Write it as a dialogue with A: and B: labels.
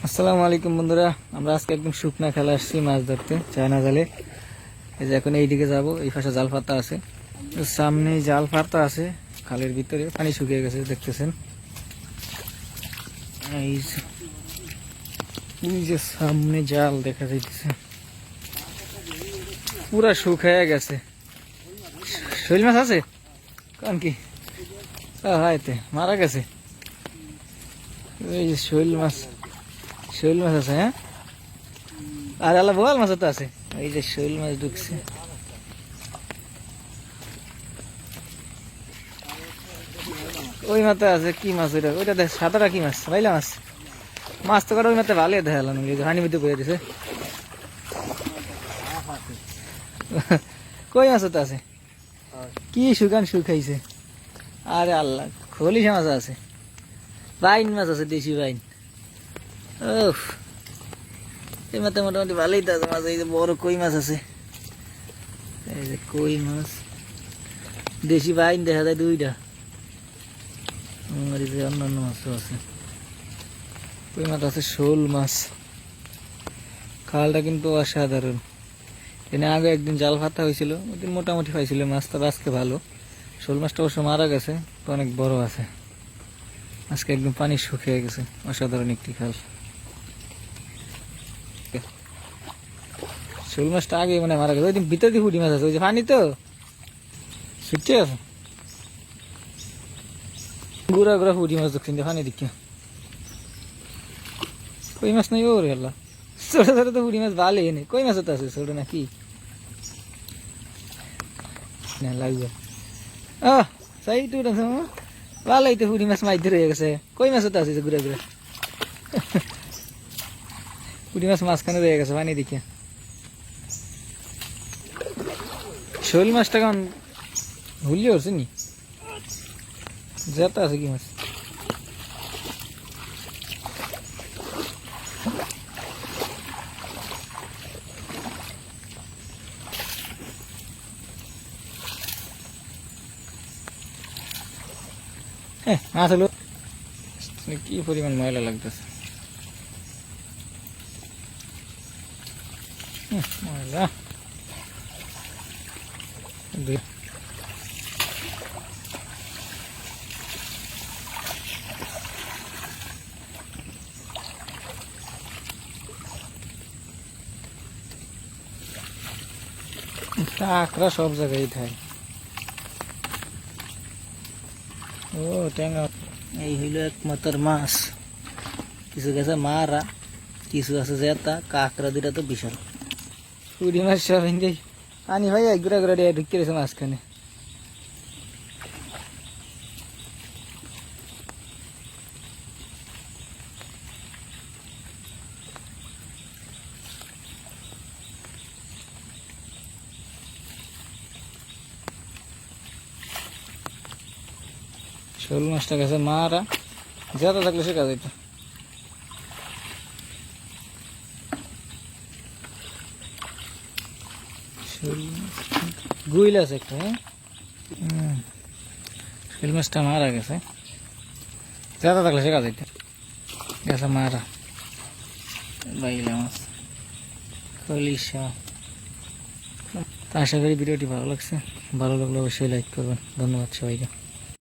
A: আসসালামু আলাইকুম বন্ধুরা, আমরা আজকে একদম শুকনা খেলা আসছি মাছ ধরতে চায়না জালে। এই যে এখন এইদিকে যাব, এই পাশে জাল পাতা আছে, সামনে জাল পাতা আছে, খালের ভিতরে পানি শুকিয়ে গেছে দেখতেছেন। এই যে এই যে সামনে জাল দেখা যাইতেছে, পুরা শুকিয়ে গেছে। শৈল মাছ আছে কারণ কি হাইতে মারা গেছে। এই যে শৈল মাছ আছে। হ্যাঁ, আর আলা বোয়াল মাছ তো আছে। এই যে শৈল মাছ ঢুকছে। ওই মাথা আছে কি মাছ? ওইটা দেখ, সাদাটা কি মাছ? বাইলা মাছ। মাছ তো কাটা ওই মাথা ভালো দেখালাম, হানি মধ্যে বয়ে দিছে। কই মাছ তো আছে, কি শুকাইছে। আরে আল্লাহ, খলিশা মাছ আছে, বাইন মাছ আছে, দেশি বাইন। ওহ, এই মাথা মোটামুটি ভালোই তো আছে মাছ। এই যে বড় কই মাছ আছে, এই যে কই মাছ, দেশি বাইন দেখা যায় দুইটা। আর এই যে অন্যান্য মাছও আছে, কই মাছ আছে, শোল মাছ। খালটা কিন্তু অসাধারণ। এনে আগে একদিন জাল ফাতা হয়েছিল, ওইদিন মোটামুটি পাইছিল মাছ, তবে আজকে ভালো। শোল মাছটা অবশ্য মারা গেছে, তো অনেক বড় আছে। আজকে একদম পানি শুকিয়ে গেছে, অসাধারণ একটি খাল। শোল মাছটা আগে মানে মারা গেছে, ওই দিন ভিতর দিয়ে পুঁটি মাছ আছে, ওই যে পানি তো ছুটতে আছে, গুড়া গুড়া পুঁটি মাছ দেখছেন পানি দিকে। কই মাছ নাই ওর আল্লাহ, ছোট ছোট তো পুঁটি মাছ ভালো এনে। কই মাছ তো আছে ছোট নাকি না লাগবে। আহ সাই টু ভালোই তো পুঁটি মাছ মাছ ধরে গেছে। কই মাছ তো আছে ঘুরে ঘুরে, পুঁটি মাছ মাঝখানে রয়ে গেছে পানি দিকে। শোল মাছটা কেমন ভুলিয়ে হচ্ছে নি, যেটা আছে কি মাছ। হ্যাঁ, মাছ হলো কি পরিমাণ ময়লা লাগতেছে। ময়লা কাঁকড়া সব জায়গায় থাকে। ও ট্যাংরা, এই হইল একমাত্র মাছ। কিছু গেছে মারা, কিছু আছে জেতা, কাঁকড়া দুটা তো বিশাল। পুরি মাছ সব হিন্দি আনি ভাই ঘুরা ঘুরা দিয়ে ঢুকিয়ে রয়েছে মাঝখানে। শোল মাছটা গেছে মারা, জেতা থাকলে সে কাজ হইতো। গুইল আছে একটা। হ্যাঁ, শোল মাছটা মারা গেছে, জেতা থাকলে সে কাজ হইতো। গেছে মারা, বাইলা মাছ, খলিশা। আশা করি ভিডিওটি ভালো লাগছে। ভালো লাগলে অবশ্যই লাইক করবেন। ধন্যবাদ সবাইকে।